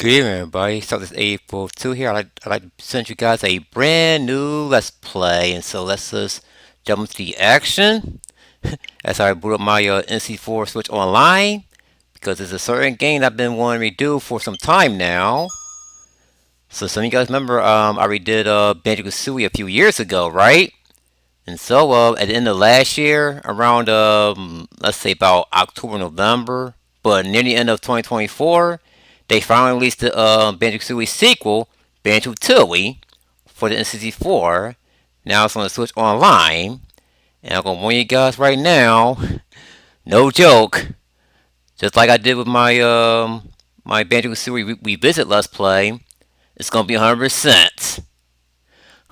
Good evening, everybody. So this is April 2 here. I'd like to present you guys a brand new Let's Play. And so let's just jump into the action as I boot up my NC4 Switch Online. Because it's a certain game I've been wanting to do for some time now. So some of you guys remember I redid Banjo-Kazooie a few years ago, right? And so at the end of last year, around let's say about October, November, but near the end of 2024, they finally released the Banjo-Kazooie sequel, Banjo-Tooie, for the N64. Now it's on the Switch Online, and I'm gonna warn you guys right now, no joke. Just like I did with my my Banjo-Kazooie Revisit Let's Play, it's gonna be 100%.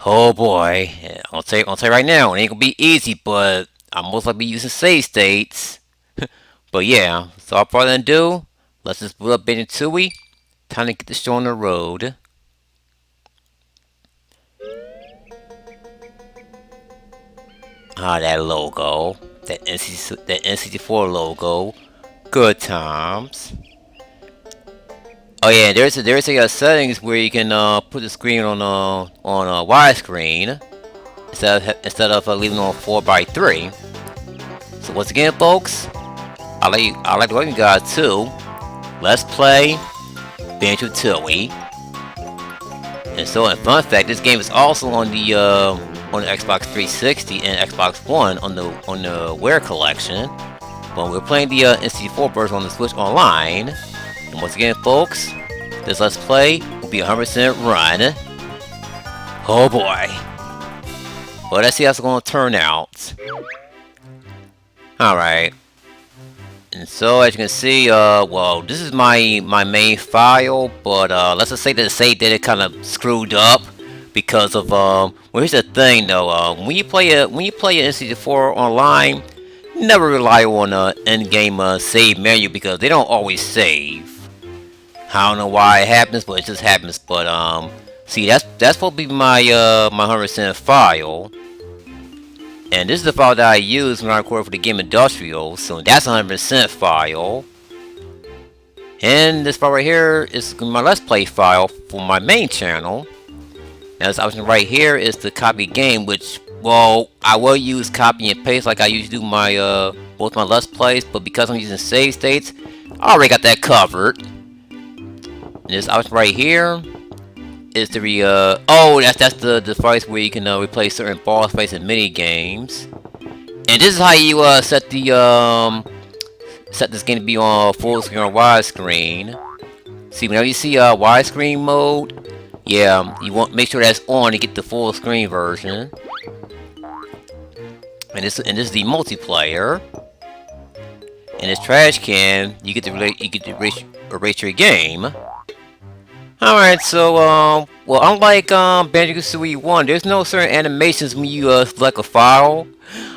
Oh boy, I'll tell you right now, it ain't gonna be easy, but I'm most likely using save states. But yeah, so without further ado, let's just boot up Banjo-Tooie. Time to get the show on the road. Ah, that logo, that N64 logo, good times. Oh yeah, there's a settings where you can put the screen on widescreen instead of leaving it on 4:3. So once again, folks, I like to welcome you guys to Let's Play Banjo-Tooie. And so, in fun fact, this game is also on the Xbox 360 and Xbox One on the Lair collection. But we're playing the NC4 version on the Switch Online. And once again, folks, this Let's Play will be 100% run. Oh boy! Well, let's see how it's going to turn out. All right. And so, as you can see, well, this is my main file, but let's just say that the save data kind of screwed up because of well, here's the thing though, when you play an NC4 online, never rely on in-game save menu because they don't always save. I don't know why it happens, but it just happens. But see, that's supposed to be my my 100% file. And this is the file that I use when I record for the game Industrial, so that's a 100% file. And this file right here is my Let's Play file for my main channel. Now this option right here is the copy game, which, well, I will use copy and paste like I usually do my both my Let's Plays, but because I'm using save states, I already got that covered. And this option right here is the oh, that's the device where you can replace certain boss fights and mini games. And this is how you set the set this game to be on full screen or widescreen. See, whenever you see widescreen mode, yeah, you want make sure that's on to get the full screen version. And this is the multiplayer. And this trash can, you get to erase your game. Alright, so, well, unlike, Banjo-Kazooie 1, there's no certain animations when you, select a file.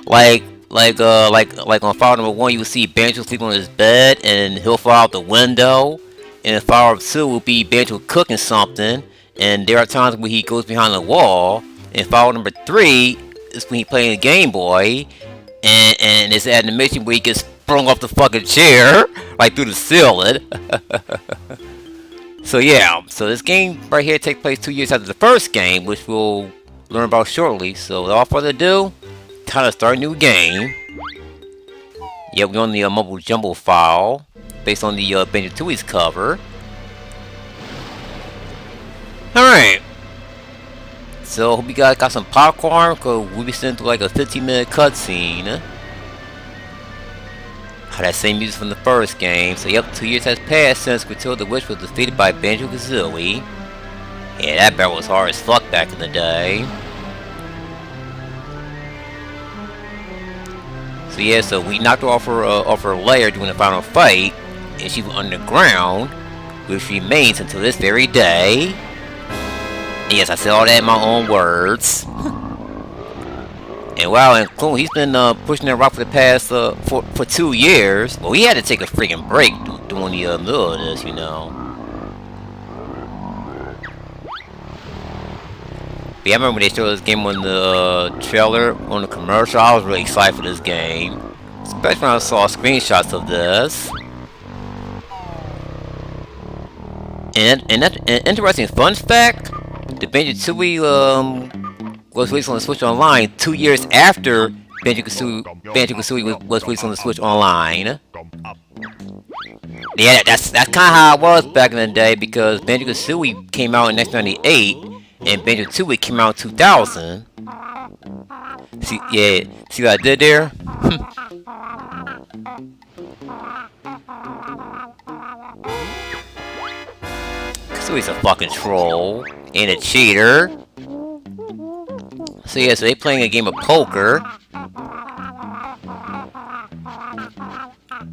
Like on file number 1, you will see Banjo sleeping on his bed, and he'll fall out the window. And file number 2 will be Banjo cooking something, and there are times when he goes behind the wall. And file number 3 is when he's playing the Game Boy, and it's an animation where he gets sprung off the fucking chair, like through the ceiling. So yeah, so this game right here takes place 2 years after the first game, which we'll learn about shortly. So without further ado, time to start a new game. Yeah, we're on the mobile jumbo file, based on the Banjo-Tooie's cover. Alright. So hope you guys got some popcorn, because we'll be sitting through like a 15-minute cutscene. That same music from the first game. So yep, 2 years has passed since Gruntilda the Witch was defeated by Banjo-Kazooie. Yeah, that battle was hard as fuck back in the day. So yeah, so we knocked her off her lair during the final fight, and she went underground, which remains until this very day. And yes, I said all that in my own words. And wow, and Clune, he's been pushing that rock for the past for 2 years. Well, he had to take a freaking break during the middle of this, you know. But yeah, I remember when they showed this game on the trailer, on the commercial. I was really excited for this game, especially when I saw screenshots of this. And that's an interesting fun fact. The Banjo-Tooie was released on the Switch Online 2 years after Banjo-Kazooie was released on the Switch Online. Yeah, that's kind of how it was back in the day because Banjo-Kazooie came out in 1998 and Banjo-Tooie came out in 2000. See, yeah, see what I did there? Kazooie's a fucking troll and a cheater. So yeah, so they playing a game of poker.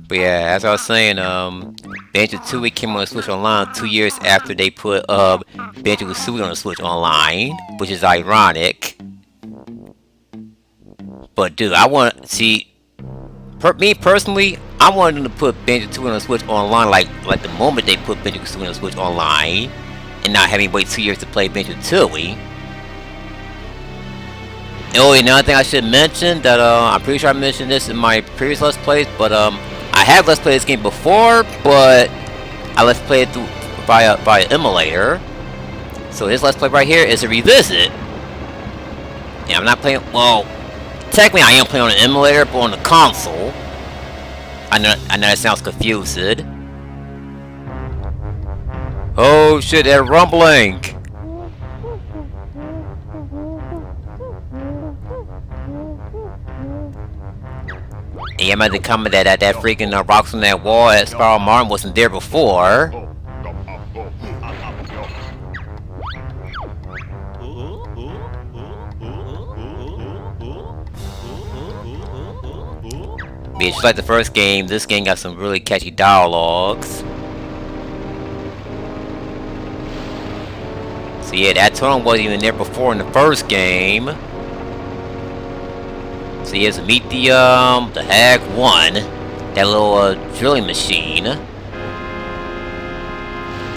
But yeah, as I was saying, Banjo-Tooie came on the Switch Online 2 years after they put Banjo-Kazooie on the Switch Online, which is ironic. But dude, I want see, me personally, I wanted them to put Banjo-Tooie on the Switch Online like the moment they put Banjo-Kazooie on the Switch Online, and not having to wait 2 years to play Banjo-Tooie. Oh, another thing I should mention that I'm pretty sure I mentioned this in my previous Let's Plays, but I have Let's Played this game before, but I Let's Play it through via emulator. So this Let's Play right here is a revisit. And I'm not playing. Well, technically I am playing on an emulator, but on the console. I know that sounds confused. Oh shit! They're rumbling. And you might have comment that freaking rocks on that wall at Spiral Martin wasn't there before. But just like the first game, this game got some really catchy dialogues. So yeah, that tone wasn't even there before in the first game. So he has to meet the Hag 1, that little drilling machine. Man,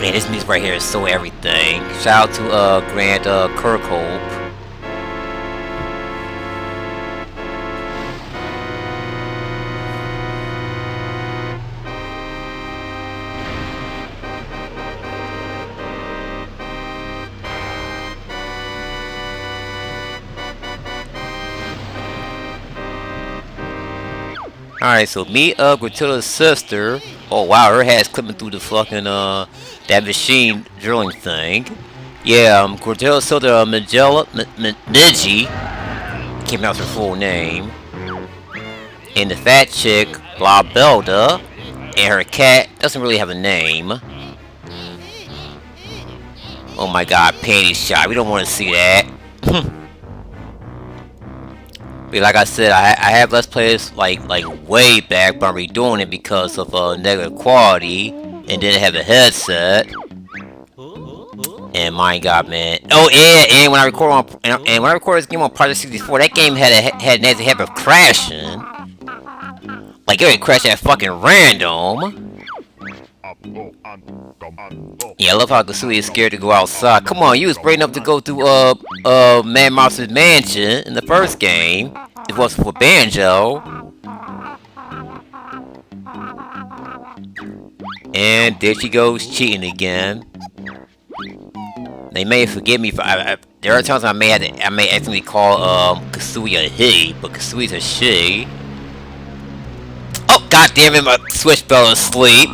this music right here is so everything. Shout out to Grant Kirkhope. Alright, so meet Gruntilda's sister. Oh wow, her head's clipping through the fucking that machine drilling thing. Yeah, Gruntilda's sister Midgie, can't pronounce her full name. And the fat chick, Belda, and her cat doesn't really have a name. Oh my god, panty shot. We don't want to see that. But like I said, I have Let's Plays like way back, but I'm redoing it because of negative quality, and didn't have a headset. And my god, man! Oh yeah, and when I record this game on Project 64, that game had a nasty habit of crashing. Like it would crash at fucking random. Yeah, I love how Kazooie is scared to go outside. Come on, you was brave enough to go through Man Monster's mansion in the first game. It wasn't for Banjo. And there she goes cheating again. They may forgive me for there are times I may accidentally call Kazooie a he, but Kazooie's a she. Oh god damn it, my Switch fell asleep.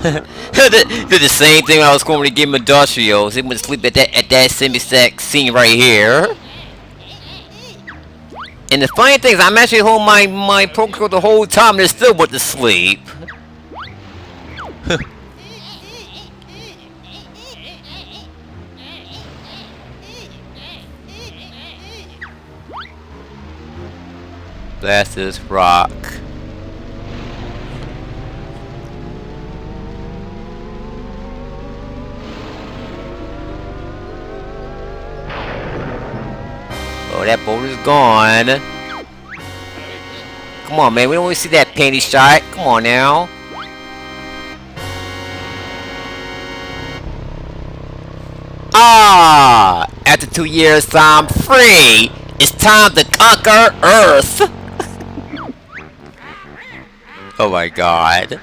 Did the same thing when I was going to game Industrials. They went to sleep at that same exact scene right here. And the funny thing is, I'm actually holding my Pro Controller the whole time. They still went to sleep. Blast this rock. Oh, that boat is gone. Come on, man. We don't want to see that panty shot. Come on now. Ah! After 2 years, I'm free. It's time to conquer Earth. Oh my god.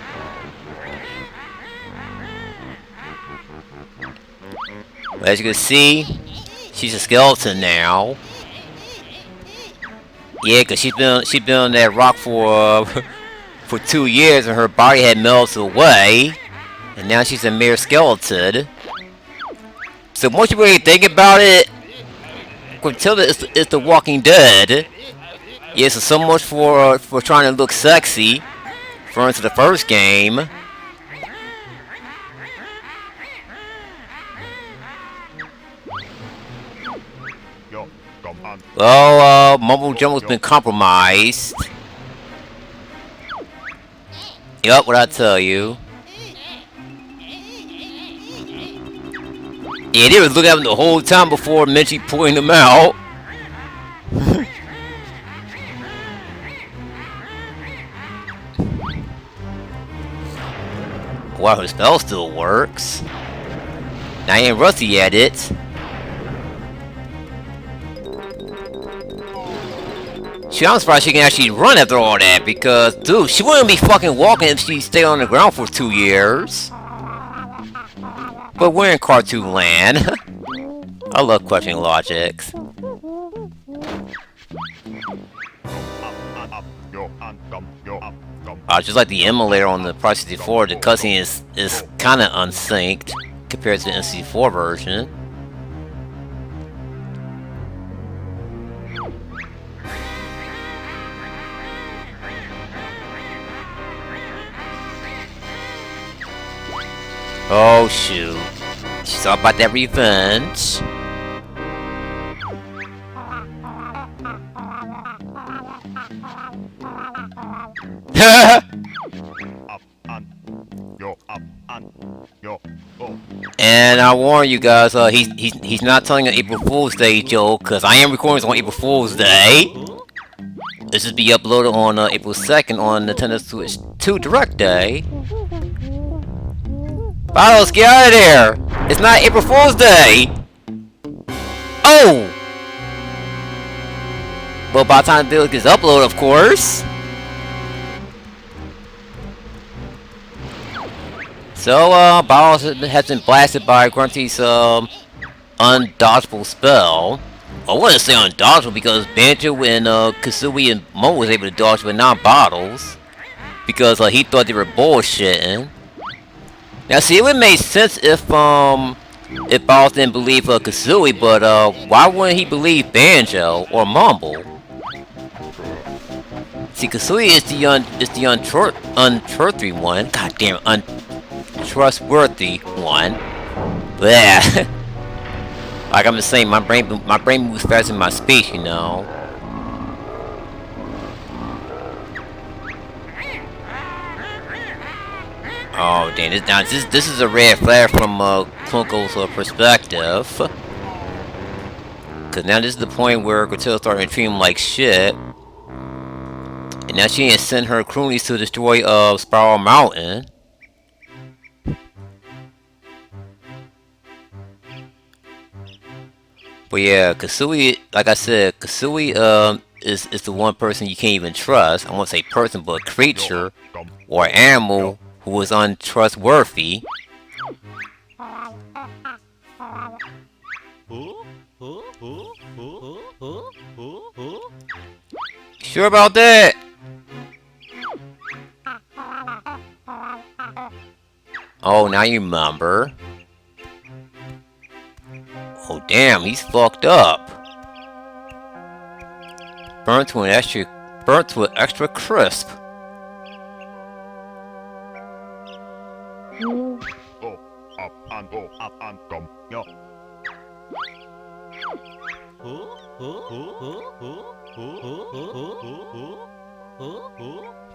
As you can see, she's a skeleton now. Yeah, cause she's been on that rock for for 2 years, and her body had melted away, and now she's a mere skeleton. So once you really think about it, Gruntilda is the Walking Dead. Yeah, so much for trying to look sexy, referring to the first game. Well, Mumble Jumble's been compromised. Yup, what I tell you. Yeah, they was looking at him the whole time before Minchie pulling them out. Wow, her spell still works. Now I ain't rusty at it. Shit, I'm surprised she can actually run after all that, because, dude, she wouldn't be fucking walking if she stayed on the ground for 2 years. But we're in cartoon land. I love questioning logics. Just like the emulator on the Pro 64, the cutscene is kinda unsynced compared to the N64 version. Oh shoot. She's all about that revenge. And I warn you guys, he's not telling an April Fool's Day joke, cause I am recording this on April Fool's Day. This will be uploaded on April 2nd on Nintendo Switch 2 Direct Day. Bottles, get out of there! It's not April Fool's Day! Oh! Well, by the time the video gets uploaded, of course. So, Bottles has been blasted by Grunty's, undodgeable spell. I wouldn't say undodgeable because Banjo and, Kazooie and Mo was able to dodge, but not Bottles. Because, he thought they were bullshitting. Now, see, it would make sense if Bottles didn't believe Kazooie, but why wouldn't he believe Banjo or Mumble? See, Kazooie is the untrustworthy one. God damn it, untrustworthy one. Bleh. Like I'm just saying, my brain moves faster than my speech, you know. Oh damn! This is a red flag from Klunko's perspective. Cause now this is the point where Gruntilda started treating him like shit, and now she ain't sent her cronies to destroy Spiral Mountain. But yeah, Kazooie, like I said, Kazooie is the one person you can't even trust. I won't say person, but creature or animal who is untrustworthy. Sure about that? Oh, now you remember. Oh damn, he's fucked up. Burnt to an extra crisp.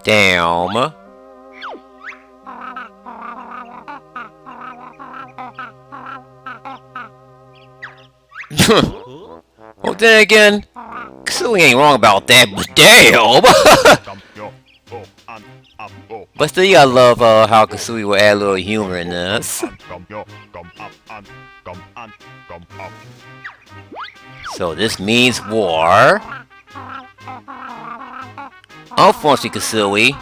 Damn. Well then again, Kazooie ain't wrong about that, but damn! But still, you gotta love how Kazooie will add a little humor in this. So this means war. Unfortunately, Kazooie.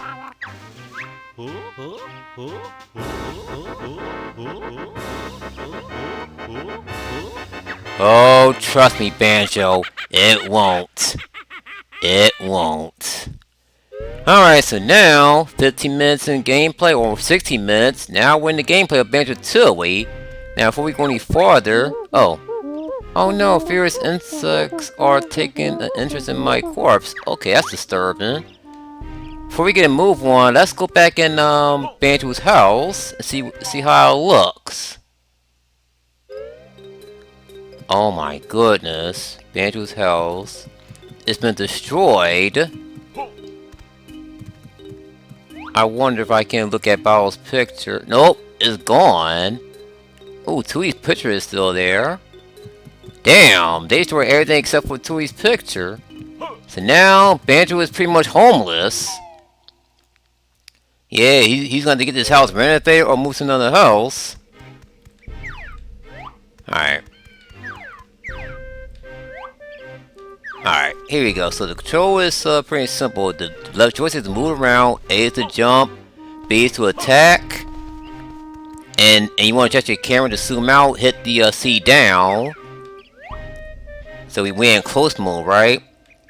Oh, trust me, Banjo. It won't. It won't. Alright, so now, 15 minutes in gameplay, or 16 minutes. Now we're in the gameplay of Banjo-Tooie. Now, before we go any farther... Oh no, fierce insects are taking an interest in my corpse. Okay, that's disturbing. Before we get a move on, let's go back in Banjo's house and see how it looks. Oh my goodness, Banjo's house. It's been destroyed. I wonder if I can look at Bowl's picture. Nope, it's gone. Oh, Tooie's picture is still there. Damn, they destroyed everything except for Tooie's picture. So now, Banjo is pretty much homeless. Yeah, he's going to get this house renovated or move to another house. Alright. Alright, here we go. So the control is pretty simple. The left joystick is to move around, A is to jump, B is to attack. And you want to adjust your camera to zoom out, hit the C down. So we went in close mode, right?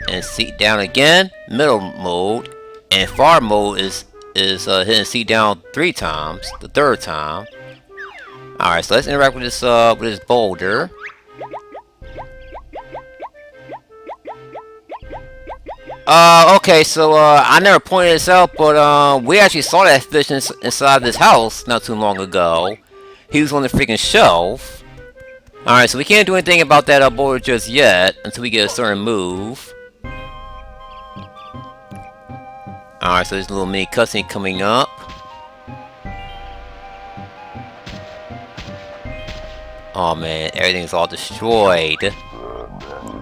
And C down again, middle mode, and far mode is hitting C down 3 times, the 3rd time. Alright, so let's interact with this boulder. Okay, so I never pointed this out, but we actually saw that fish inside this house not too long ago. He was on the freaking shelf. Alright, so we can't do anything about that boulder just yet until we get a certain move. Alright, so there's a little mini cutscene coming up. Oh man, everything's all destroyed.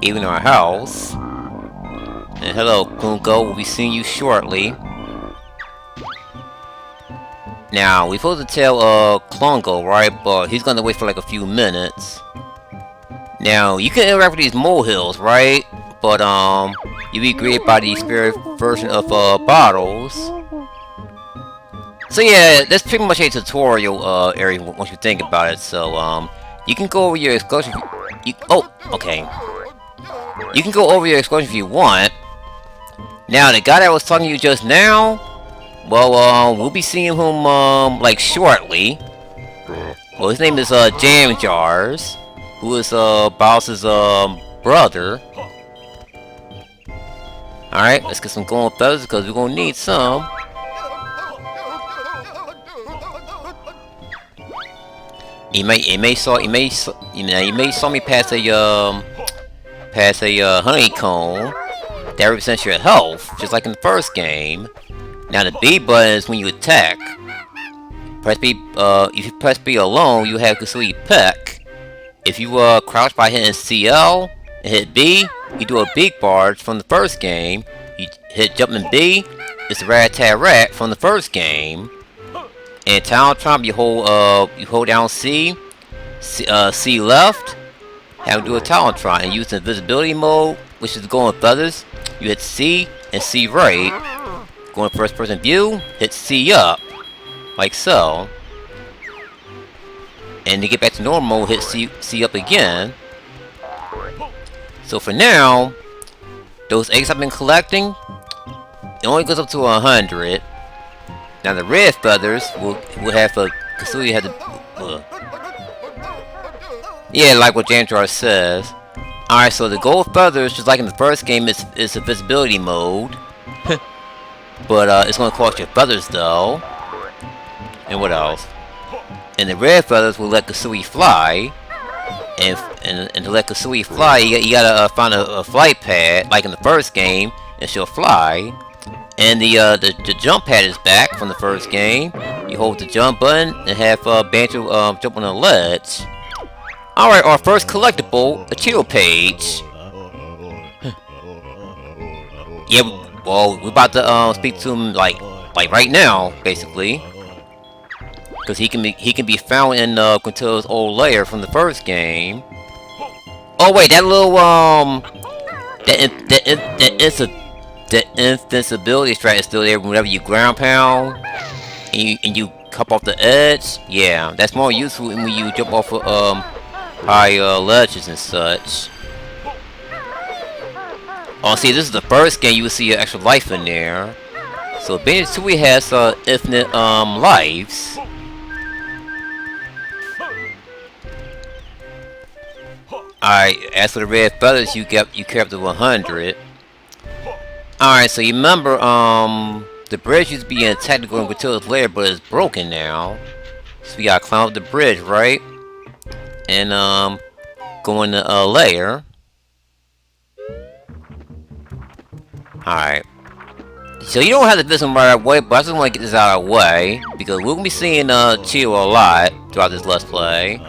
Even our house. And hello, Kunko, we'll be seeing you shortly. Now, we're supposed to tell Klungo, right? But he's gonna wait for like a few minutes. Now, you can interact with these molehills, right? But you'll be greeted by the spirit version of bottles. So yeah, that's pretty much a tutorial area once you think about it. So you can go over your excursion. Okay. You can go over your excursion if you want. Now, the guy that was talking to you just now, well, we'll be seeing him like shortly. Well, his name is Jam Jars, who is Bowser's brother. Alright, let's get some golden feathers because we're gonna need some. You may saw me pass a honeycomb that represents your health, just like in the first game. Now the B button is when you attack. Press B. If you press B alone, you have Kazooie peck. If you crouch by hitting CL and hit B, you do a big barge from the first game. You hit jump and B, it's a rat-tat-rat from the first game. And Talon Trump, you hold down C left, have him do a Talon Trot, and use the invisibility mode, which is going feathers. You hit C and C right. Going first person view, hit C up, like so. And to get back to normal mode, hit C up again. So for now, those eggs I've been collecting, it only goes up to 100. Now the red feathers will have Kazooie had to. Yeah, like what Janjar says. Alright, so the gold feathers, just like in the first game, is a visibility mode. But it's gonna cost you feathers though. And what else? And the red feathers will let Kazooie fly. And to let Kazooie fly, you gotta find a flight pad, like in the first game, and she'll fly. And the jump pad is back from the first game. You hold the jump button and have Banjo jump on the ledge. Alright, our first collectible, a chill page. Yeah, well, we're about to speak to him like right now, basically. Because he can be found in Gruntilda's old lair from the first game. Oh wait, that little the invincibility strat is still there whenever you ground pound and you hop off the edge. Yeah, that's more useful when you jump off of high ledges and such. Oh, see, this is the first game you will see an extra life in there. So Banjo-Tooie has infinite lives. Alright, as for the red feathers, you kept to 100. Alright, so you remember the bridge used to be in technical in Gruntilda's lair, but it's broken now. So we gotta climb up the bridge, right? And go in the lair. Alright. So you don't have to visit him right away, but I just want to get this out of the way. Because we're going to be seeing Chio a lot throughout this Let's Play.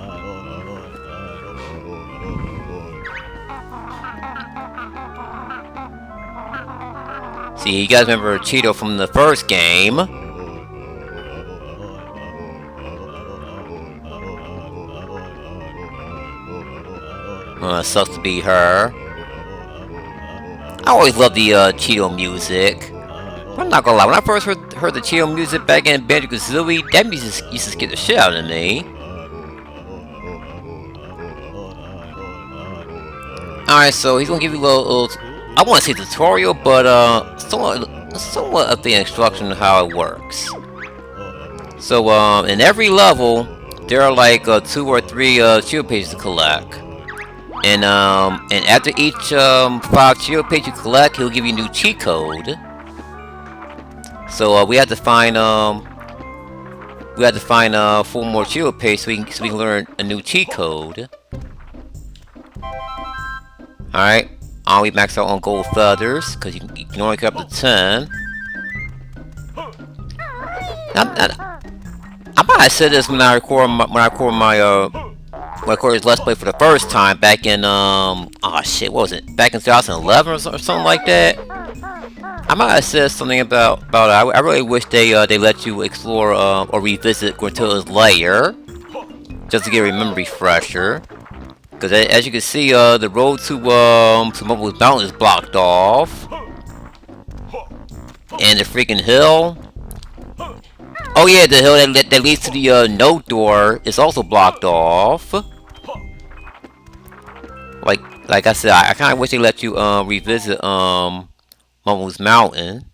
See, you guys remember Cheeto from the first game. Sucks to be her. I always loved the Cheeto music. I'm not gonna lie, when I first heard the Cheeto music back in Banjo Kazooie, that music used to scare the shit out of me. Alright, so he's gonna give you a little I want to say tutorial, but somewhat of the instruction on how it works. So in every level, there are like 2 or 3 Cheeto pages to collect. And after each 5 Cheeto page you collect, he'll give you a new cheat code. So we have to find 4 more Cheeto pages so we can learn a new cheat code. All right, we max out on gold feathers because you can only get up to 10. I might have said this when I recorded this Let's Play for the first time back in oh shit, what was it? Back in 2011 or something like that. I might have said something about it. I really wish they let you explore or revisit Gruntilda's lair just to get a memory refresher. Because as you can see, the road to Mumbo's Mountain is blocked off, and the freaking hill. Oh yeah, the hill that leads to the note door is also blocked off. Like I said, I kind of wish they let you revisit Mumbo's Mountain.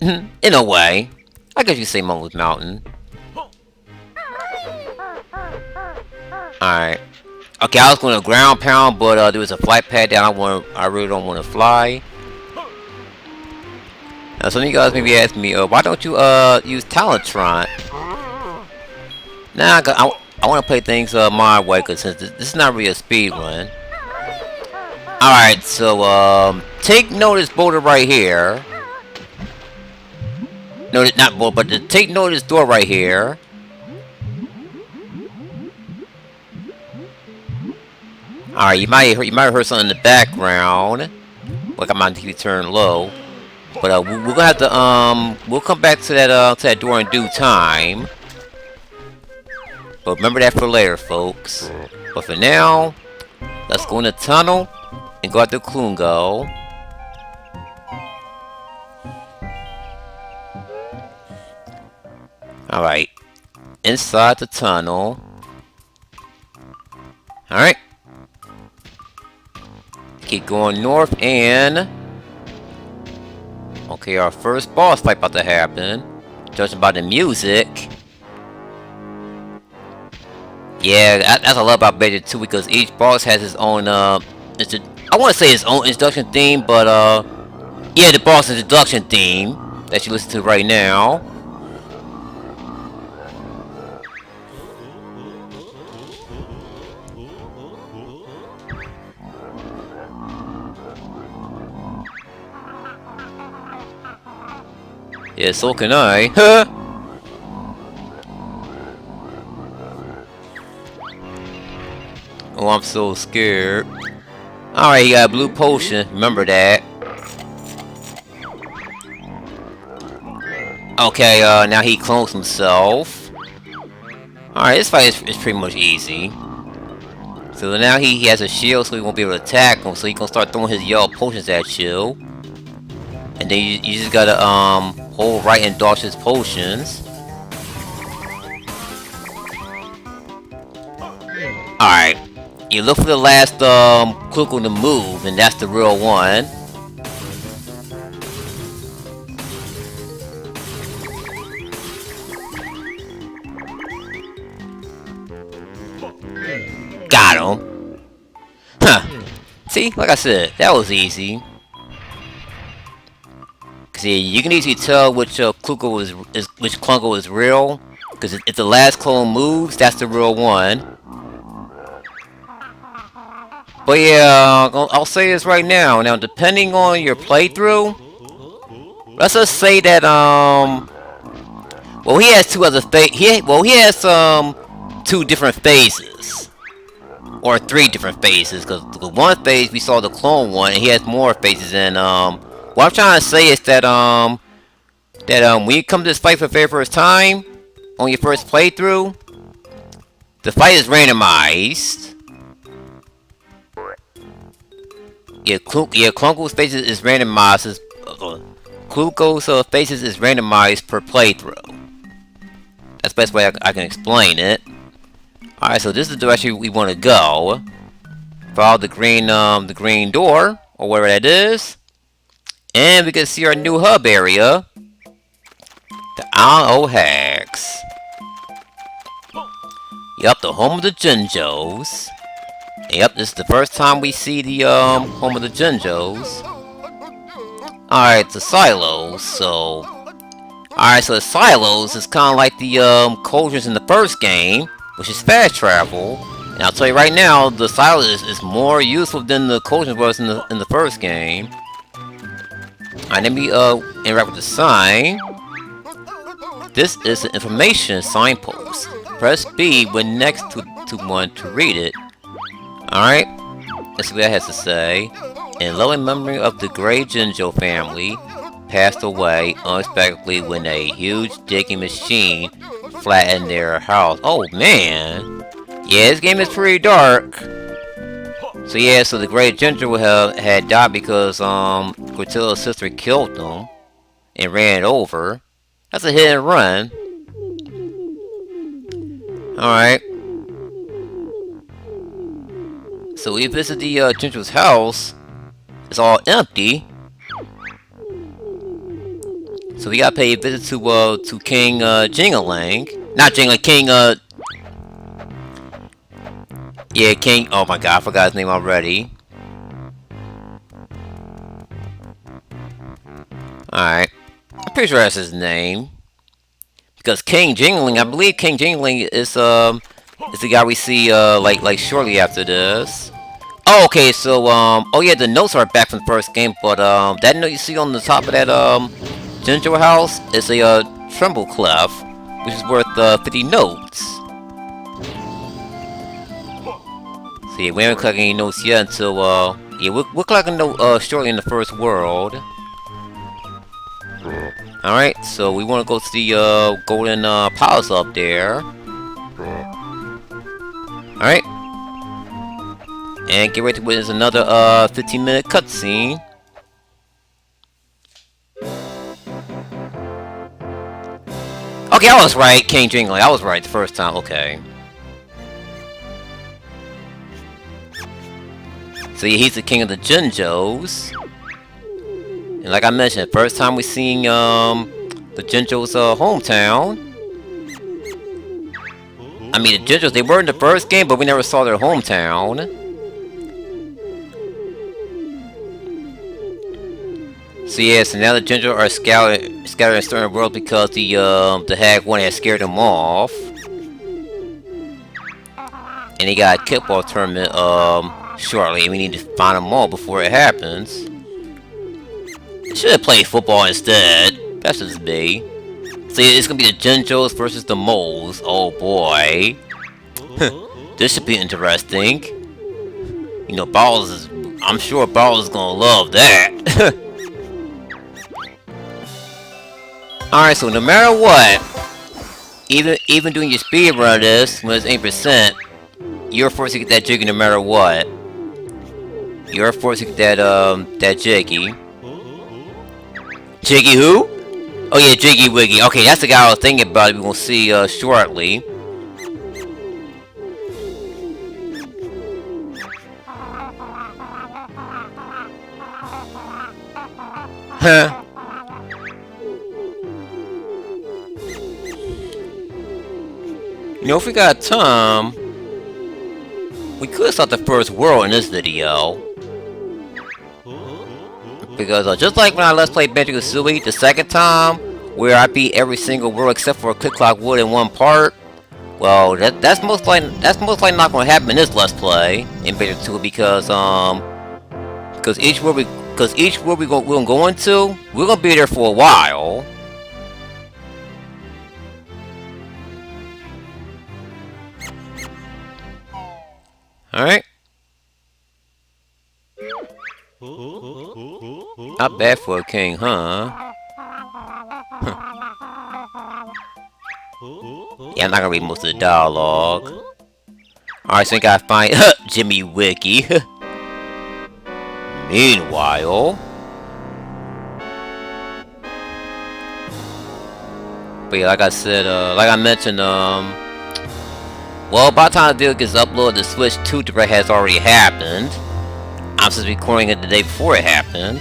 In a way, I guess you could say Mumbo's Mountain. All right. Okay, I was going to ground pound, but there was a flight pad that I really don't want to fly. Now, some of you guys may be asking me, why don't you use Talentron? Nah, I want to play things my way, because since this is not really a speed run. Alright, so take note of this boulder right here. No, not boulder, but take note of this door right here. Alright, you might have heard something in the background. Like I might keep turn low. But we're gonna have to we'll come back to that door in due time. But remember that for later, folks. But for now, let's go in the tunnel and go out to Klungo. Alright. Inside the tunnel. Alright. Keep going north and... Okay, our first boss fight about to happen. Judging by the music. Yeah, that's what I love about Banjo-Tooie because each boss has his own, I want to say his own introduction theme, but, yeah, the boss introduction theme that you listen to right now. Yeah, so can I. Huh? Oh, I'm so scared. Alright, he got a blue potion. Remember that. Okay, now he clones himself. Alright, this fight is pretty much easy. So now he has a shield so he won't be able to attack him. So he gonna start throwing his yellow potions at you. And then you just gotta, hold right and dodge his potions. Alright. You look for the last clue on the move, and that's the real one. Got him. Huh. See, like I said, that was easy. See, you can easily tell which which Clunko is real, because if the last clone moves, that's the real one. But yeah, I'll say this right now. Now, depending on your playthrough, let's just say that well, he has two other he has two different phases, or three different phases. Because the one phase we saw the clone one, and he has more phases. And what I'm trying to say is that when you come to this fight for the very first time on your first playthrough, the fight is randomized. Clunko's faces is randomized. Clunko's faces is randomized per playthrough. That's the best way I can explain it. Alright, so this is the direction we want to go. Follow the green door, or whatever that is. And we can see our new hub area. The NSO Hacks. Yup, the home of the Jinjos. Yep, this is the first time we see the home of the Jinjos. Alright, the silos, so... Alright, so the silos is kinda like the cauldrons in the first game, which is fast travel. And I'll tell you right now, the silos is more useful than the cauldrons was in the first game. Alright, let me interact with the sign. This is an information signpost. Press B when next to one to read it. Alright, let's see what that has to say. In loving memory of the great Jinjo family, passed away unexpectedly when a huge digging machine flattened their house. Oh man! Yeah, this game is pretty dark. So yeah, so the great Jinjo had died because Gruntilda's sister killed them and ran it over. That's a hit and run. Alright. So we visit the Jinjo's house. It's all empty. So we gotta pay a visit to King Jingaling. Not Jingaling, King yeah, King, oh my god, I forgot his name already. Alright. I'm pretty sure that's his name. Because King Jingaling, I believe King Jingaling is the guy we see like shortly after this. Oh, okay, so oh yeah, the notes are back from the first game, but that note you see on the top of that Jinjo house is a tremble clef, which is worth 50 notes. So yeah, we haven't collected any notes yet until yeah, we'll collect a note shortly in the first world. Alright, so we want to go to the golden palace up there. Alright. And get ready to witness another 15-minute cutscene. Okay, I was right, King Jingaling. I was right the first time, okay. So yeah, he's the king of the Jinjos. And like I mentioned, first time we seen the Jinjo's hometown. I mean, the Jinjos, they were in the first game, but we never saw their hometown. So yeah, so now the Jinjos are scattered in certain world because the Hag one has scared them off. And they got a kickball tournament shortly, and we need to find them all before it happens. Should have played football instead. That's just me. So yeah, it's gonna be the Jinjos versus the moles. Oh boy. This should be interesting. You know, I'm sure Balls is gonna love that. Alright, so no matter what, even doing your speed run of this, when it's 8%, you're forced to get that Jiggy no matter what. You're forced to get that Jiggy. Jiggy who? Oh yeah, Jiggy Wiggy. Okay, that's the guy I was thinking about. We're gonna see shortly. Huh? You know, if we got time, we could start the first world in this video. Because just like when I let's play Banjo-Tooie the second time, where I beat every single world except for a Click Clock Wood in one part, well, that's most likely not going to happen in this let's play in Banjo-Tooie because each world we're gonna go into, we're gonna be there for a while. All right. Not bad for a king, huh? Yeah, I'm not gonna read most of the dialogue. Alright, so I gotta find Jimmy Wiki. Meanwhile... But yeah, like I said, like I mentioned, well, by the time the video gets uploaded, the Switch 2 Direct has already happened. I'm just recording it the day before it happens.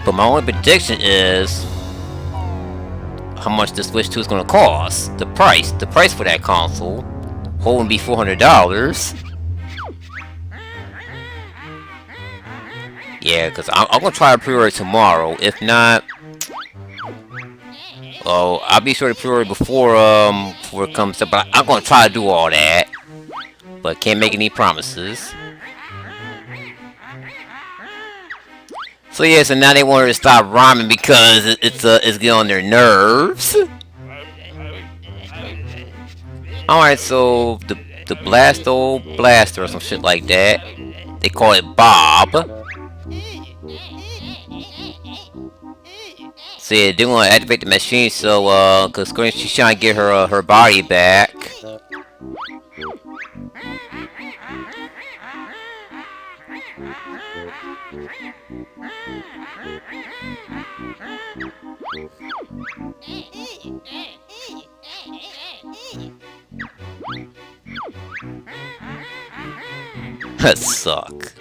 But my only prediction is how much the Switch 2 is going to cost. The price for that console. Won't be $400. Yeah, because I'm going to try to pre-order tomorrow. If not, oh, I'll be sure to pre-order before it comes up. But I'm going to try to do all that. But can't make any promises. So yeah, so now they want her to stop rhyming because it's getting on their nerves. Alright, so the Blasto Blaster or some shit like that. They call it Bob. So yeah, they want to activate the machine, so cause she's trying to get her body back. That suck.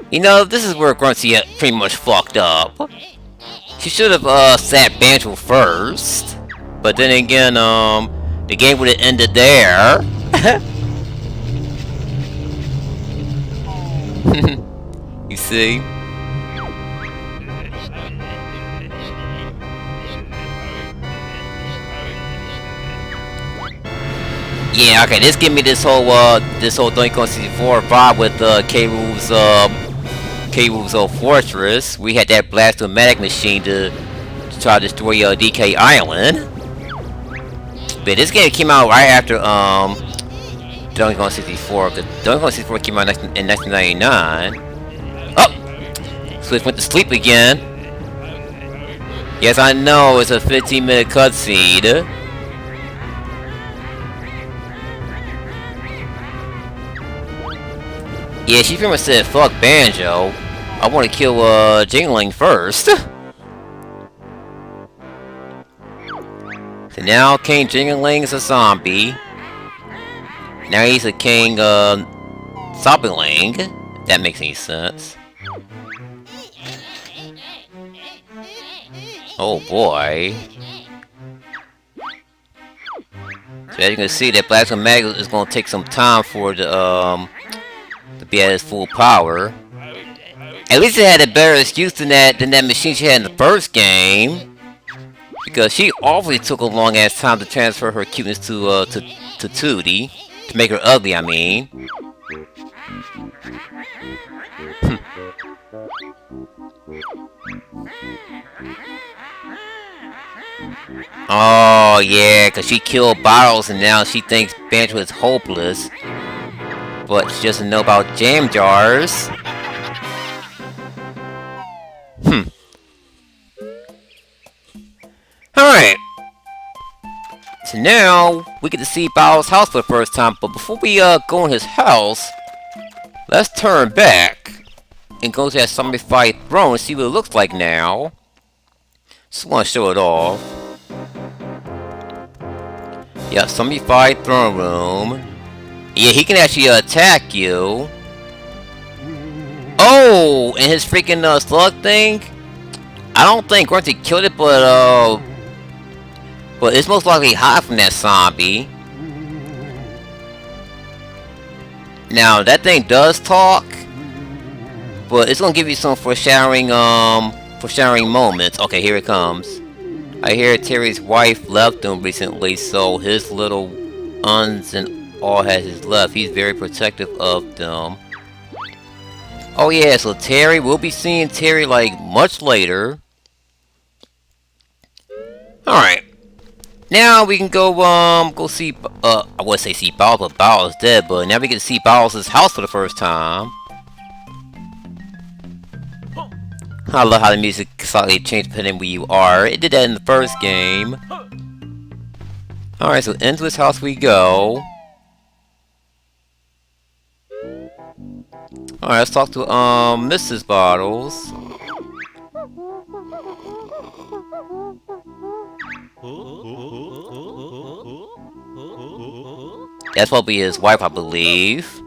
You know, this is where Gruntilda pretty much fucked up. She should have sat Banjo first, but then again, the game would have ended there. You see? Yeah, okay, this give me this whole Donkey Kong 64 vibe with K. Rool's Fortress. We had that Blastomatic machine to try to destroy DK Island. But this game came out right after Donkey Kong 64, because Donkey Kong 64 came out in 1999. Oh! Switch went to sleep again. Yes, I know, it's a 15-minute cutscene. Yeah, she pretty much said, fuck Banjo. I want to kill, Jingling first. So now King Jingling is a zombie. Now he's a King, Zombieling. If that makes any sense. Oh boy. So as you can see, that Blastomatic is gonna take some time for the, to be at its full power. At least it had a better excuse than that machine she had in the first game. Because she obviously took a long ass time to transfer her cuteness to Tootie. To make her ugly, I mean. Oh yeah, cause she killed Bottles and now she thinks Banjo is hopeless. But she doesn't know about jam jars. Alright. So now, we get to see Bowser's house for the first time, but before we go in his house, let's turn back. and go to that zombified throne and see what it looks like now. Just want to show it off. Yeah, zombified throne room. Yeah, he can actually attack you. Oh, and his freaking slug thing. I don't think Grunty killed it, but it's most likely hot from that zombie. Now that thing does talk, but it's gonna give you some foreshadowing moments. Okay, here it comes. I hear Terry's wife left him recently, so his little uns and all has left. He's very protective of them. Oh yeah, so Terry, we'll be seeing Terry like much later. Alright. Now we can go see, I would say see Bowles, but Bowles is dead, but now we get to see Bowles' house for the first time. I love how the music slightly changed depending where you are. It did that in the first game. Alright, so into his house we go. Alright, let's talk to, Mrs. Bottles. That's probably his wife, I believe.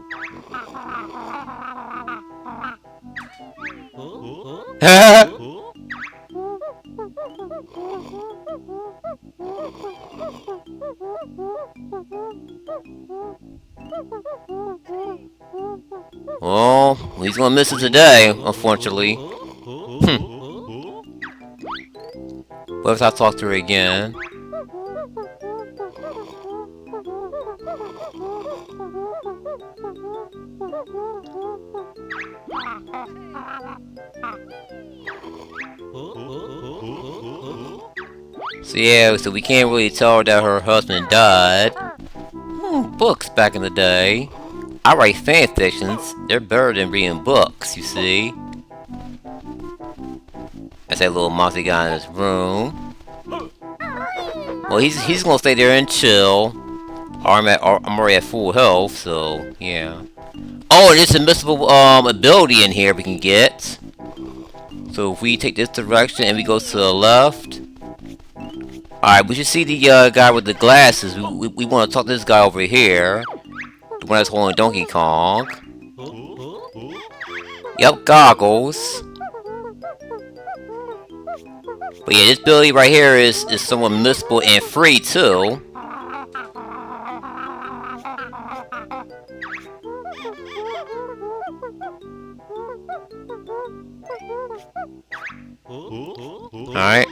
Well, he's gonna miss it today, unfortunately. What if I talk to her again? So yeah, so we can't really tell that her husband died. Books back in the day. I write fan fictions. They're better than reading books, you see. That's that little mousy guy in his room. Well, he's gonna stay there and chill. I'm already at full health, so yeah. Oh, and there's a missable ability in here we can get. So if we take this direction and we go to the left. Alright, we should see the guy with the glasses. We want to talk to this guy over here. The one that's holding Donkey Kong. Yep, goggles. But yeah, this ability right here is somewhat missable and free too. Alright.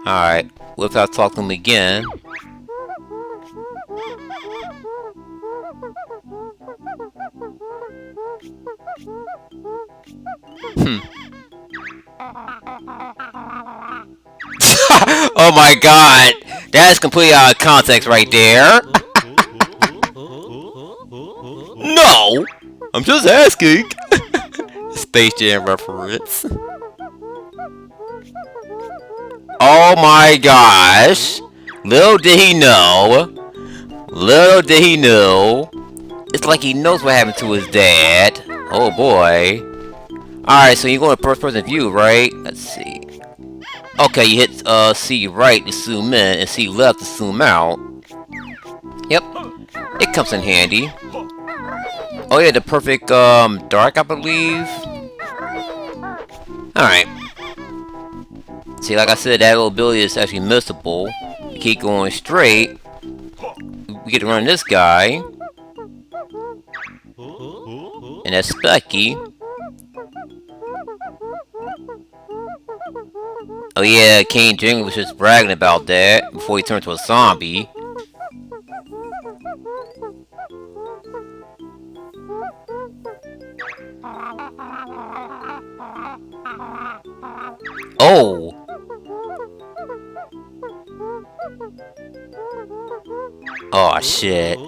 Alright, what if I talk to him again? Oh my god! That is completely out of context right there! No! I'm just asking! Space Jam reference. Oh my gosh! Little did he know. Little did he know. It's like he knows what happened to his dad. Oh boy. Alright, so you're going to first person view, right? Let's see. Okay, you hit C right to zoom in and C left to zoom out. Yep. It comes in handy. Oh yeah, the perfect dark, I believe. Alright. See, like I said, that little ability is actually missable. You keep going straight. We get to run this guy. And that's Specky. Oh yeah, King Jingle was just bragging about that before he turned to a zombie. Oh! Oh shit.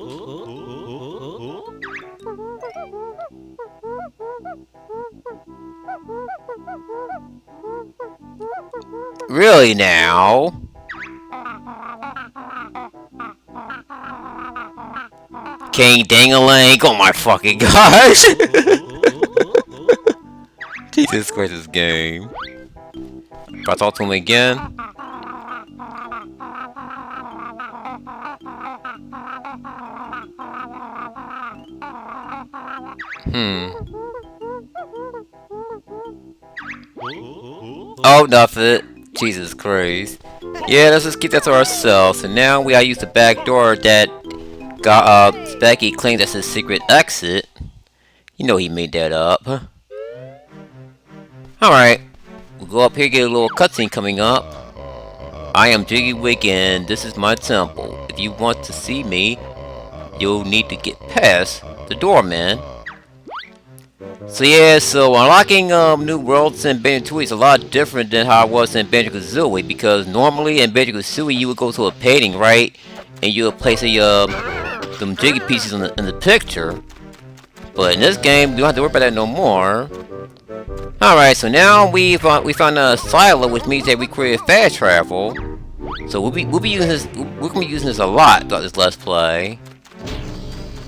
Really now? King Dingaling. Oh my fucking gosh. Jesus Christ, this game. If I talk to him again. Oh, nothing. Jesus Christ. Yeah, let's just keep that to ourselves. And now we gotta use the back door that Specky claimed that's his secret exit. You know he made that up. Alright. We'll go up here, get a little cutscene coming up. I am Jiggy Wig and this is my temple. If you want to see me, you'll need to get past the doorman. So yeah, so unlocking new worlds in Banjo-Tooie is a lot different than how it was in Banjo-Kazooie, because normally in Banjo-Kazooie you would go to a painting, right? And you would place some jiggy pieces in the picture. But in this game, we don't have to worry about that no more. Alright, so now we found a silo, which means that we created fast travel. So we'll be using this. We're gonna be using this a lot throughout this Let's Play.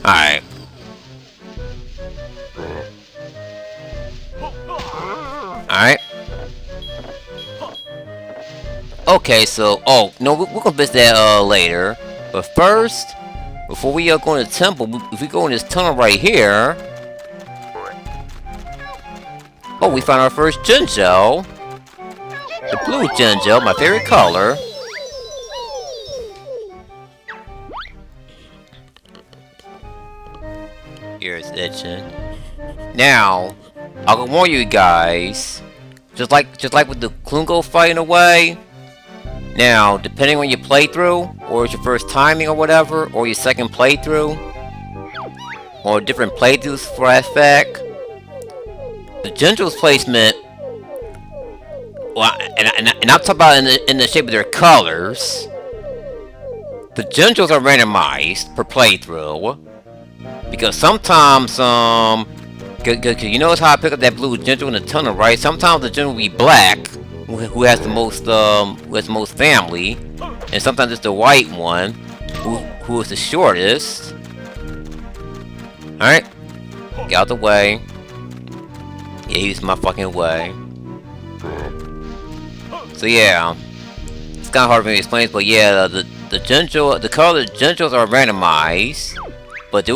Alright. Alright. Okay, so no, we're gonna visit that later. But first, before we go in the temple, if we go in this tunnel right here. Oh, we found our first Jinjo. The blue Jinjo, my favorite color. Ears itching. Now, I'll warn you guys. Just like with the Klungo fighting away. Now, depending on your playthrough, or it's your first timing or whatever, or your second playthrough, or different playthroughs for that fact, the Jinjo's placement, well, and I'm talking about in the shape of their colors. The Jinjos are randomized per playthrough, because sometimes cause you notice how I pick up that blue Jinjo in the tunnel, right? Sometimes the Jinjo will be black, who has the most family, and sometimes it's the white one, who is the shortest. All right, get out the way. Yeah, he's my fucking way. So yeah, it's kind of hard for me to explain, but yeah, the color Jinjos are randomized, but they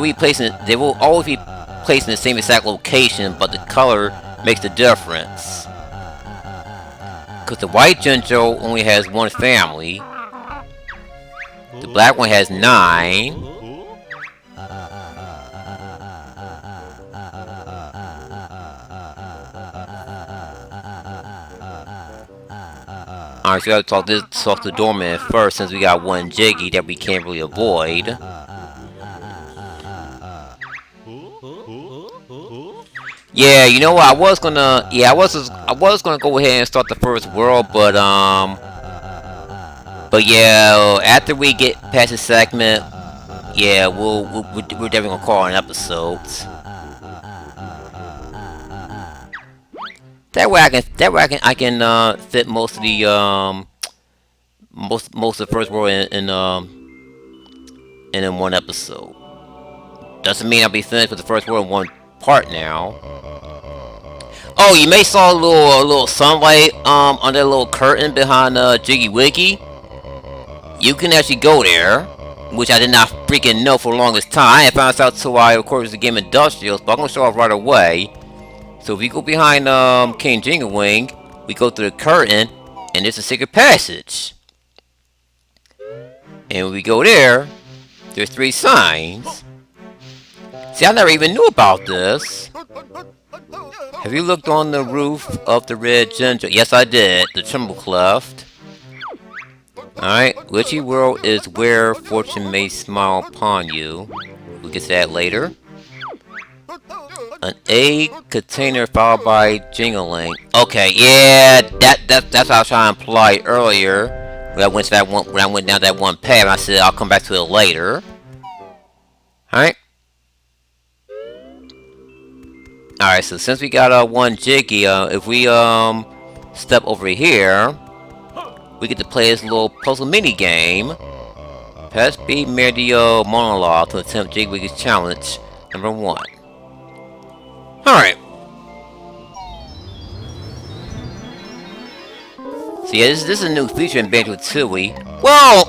will always be placed in the same exact location, but the color makes the difference. Because the white Jinjo only has one family, the black one has 9. Alright, so we gotta talk to the doorman first, since we got one Jiggy that we can't really avoid. Yeah, you know what? I was gonna go ahead and start the first world, but yeah, after we get past this segment, yeah, we're definitely gonna call an episode. That way I can fit most of the most of the first world in one episode. Doesn't mean I'll be finished with the first world in one part now. Oh, you may saw a little sunlight under a little curtain behind Jiggy Wiggy. You can actually go there, which I did not freaking know for the longest time. I found this out until I recorded the game Industrials, but I'm gonna show off right away. So if we go behind King Jingawing, we go through the curtain, and there's a secret passage. And when we go there, there's 3 signs. See, I never even knew about this. Have you looked on the roof of the red Jinjo? Yes, I did. The Tremble Cleft. Alright, Witchy World is where fortune may smile upon you. We'll get to that later. An egg container followed by jingling. Okay, yeah, that's what I was trying to imply earlier. When I went down that one path, I said I'll come back to it later. Alright. Alright, so since we got one Jiggy, if we step over here, we get to play this little puzzle mini game. Press B mirror the monologue to attempt Jiggy Wiggy's challenge number 1. Alright. So yeah, this is a new feature in Banjo-Tooie. Well,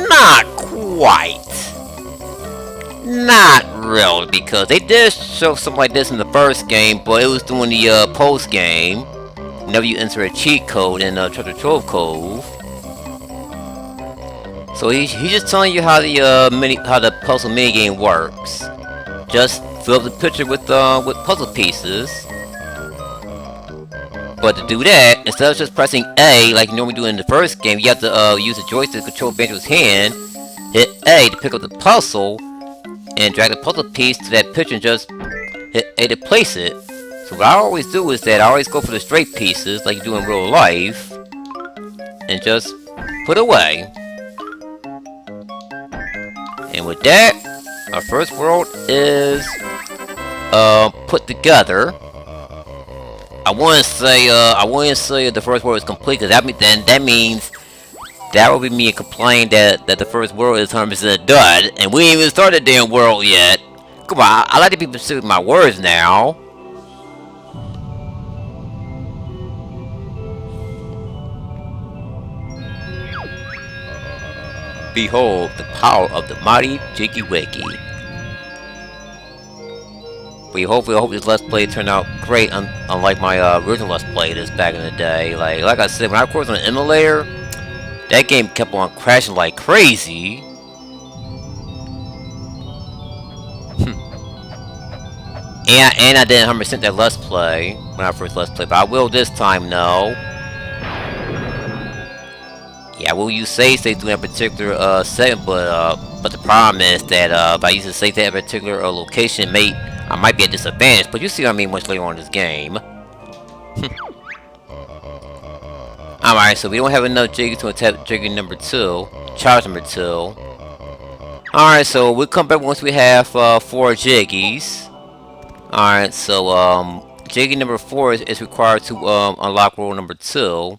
not quite. Not really, because they did show something like this in the first game, but it was doing the post game. Whenever you enter a cheat code in Treasure Trove Cove. So he's just telling you how the puzzle minigame works. Just fill up the picture with puzzle pieces. But to do that, instead of just pressing A like you normally do in the first game, you have to use the joystick to control Banjo's hand, hit A to pick up the puzzle, and drag the puzzle piece to that picture and just hit A to place it. So what I always do is that I always go for the straight pieces like you do in real life, and just put away. And with that, our first world is put together. I wouldn't say the first world is complete, because that means that would be me complaining that the first world is 100% done, and we ain't even started the damn world yet. Come on, I like to be specific with my words now. Behold the power of the mighty Jiggy Wiggy. We hope this Let's Play turned out great, unlike my original Let's Play this back in the day. Like I said, when I recorded on an emulator, that game kept on crashing like crazy. and I didn't 100% that Let's Play when I first Let's Play, but I will this time, no. Yeah, I will use save states doing a particular setting, but the problem is that if I use a save state at a particular location, I might be at disadvantage. But you see what I mean much later on in this game. Alright, so we don't have enough Jiggy to attack Jiggy number 2, charge number 2. Alright, so we'll come back once we have 4 Jiggies. Alright, so Jiggy number 4 is required to unlock world number 2.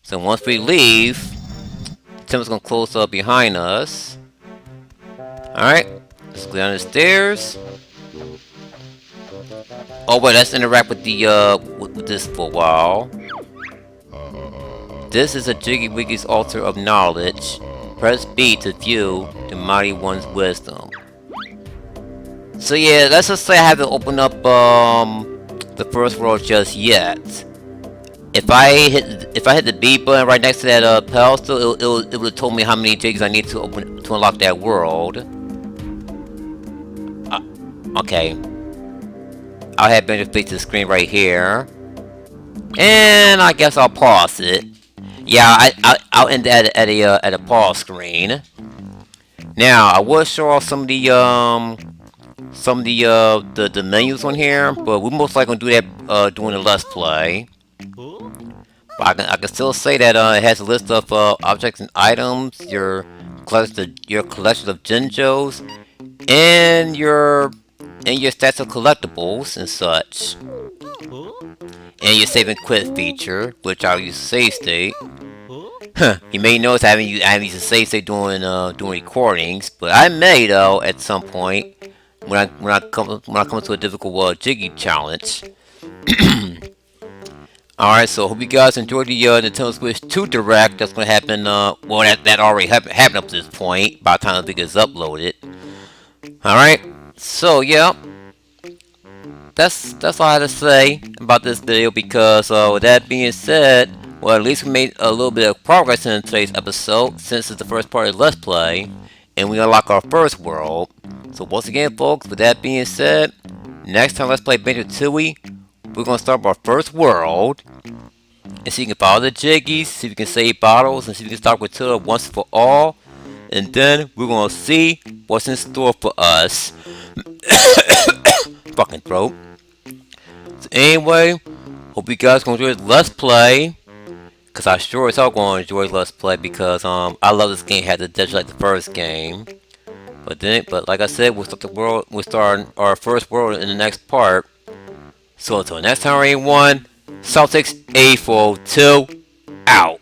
So once we leave, Tim's gonna close up behind us. Alright, let's go down the stairs. Oh wait, let's interact with the with this for a while. This is a Jiggy Wiggy's altar of knowledge. Press B to view the mighty one's wisdom. So yeah, let's just say I haven't opened up the first world just yet. If I hit the B button right next to that pedestal, it would have told me how many Jiggies I need to unlock that world. Okay. I'll have Banjo face to the screen right here, and I guess I'll pause it. Yeah, I'll end at a pause screen. Now I will show off some of the menus on here, but we're most likely gonna do that during the Let's Play. But I can still say that it has a list of objects and items, your collection of Jinjos, and your stats of collectibles and such, and your save and quit feature, which I'll use save state. You may notice I haven't used a save state doing recordings, but I may though at some point when I come to a difficult Jiggy challenge. Alright, so hope you guys enjoyed the Nintendo Switch 2 Direct. That's gonna happen, well, that already happened up to this point, by the time the video is uploaded. Alright, so yeah. That's all I have to say about this video, because with that being said, well, at least we made a little bit of progress in today's episode, since it's the first part of Let's Play, and we unlock our first world. So once again, folks, with that being said, next time Let's Play Banjo-Tooie, we're gonna start our first world, and see if we can follow the Jiggies, see if we can save bottles, and see if we can start Gruntilda once for all, and then we're gonna see what's in store for us. Fucking throat. So anyway, hope you guys gonna enjoy this Let's Play, cause I sure as hell gonna enjoy Let's Play, because I love this game. Had to judge like the first game, but like I said, we'll start our first world in the next part. So until next time, everyone, Celtics A42 out.